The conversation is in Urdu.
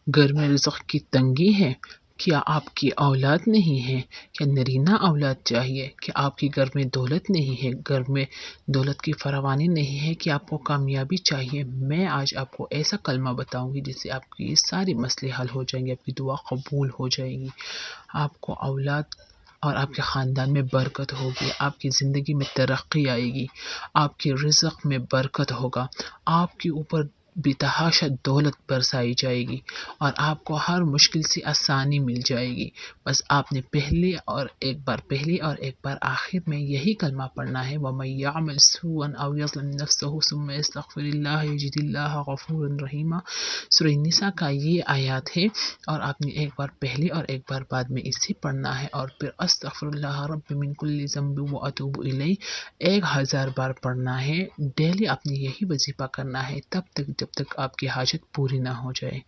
گھر میں رزق کی تنگی ہے؟ کیا آپ کی اولاد نہیں ہے؟ کیا نرینہ اولاد چاہیے؟ کہ آپ کے گھر میں دولت نہیں ہے، گھر میں دولت کی فراوانی نہیں ہے، کہ آپ کو کامیابی چاہیے؟ میں آج آپ کو ایسا کلمہ بتاؤں گی جس سے آپ کی یہ ساری مسئلے حل ہو جائیں گے، آپ کی دعا قبول ہو جائے گی، آپ کو اولاد اور آپ کے خاندان میں برکت ہوگی، آپ کی زندگی میں ترقی آئے گی، آپ کے رزق میں برکت ہوگا، آپ کے اوپر بے تحاشا دولت برسائی جائے گی، اور آپ کو ہر مشکل سے آسانی مل جائے گی۔ بس آپ نے پہلے اور ایک بار آخر میں یہی کلمہ پڑھنا ہے، وَمَن يَعْمَلْ سُوءًا أَوْ يَظْلِمْ نَفْسَهُ ثُمَّ يَسْتَغْفِرِ اللَّهَ يَجِدِ اللَّهَ غَفُورًا رَحِيمًا۔ سورہ النساء کا یہ آیات ہے، اور آپ نے ایک بار پہلے اور ایک بار بعد میں اسے پڑھنا ہے، اور پھر استغفر اللہ رب من کل ذنب واتوب الیہ 1000 بار پڑھنا ہے۔ ڈیلی آپ نے یہی وظیفہ کرنا ہے، تب تک جب تک آپ کی حاجت پوری نہ ہو جائے۔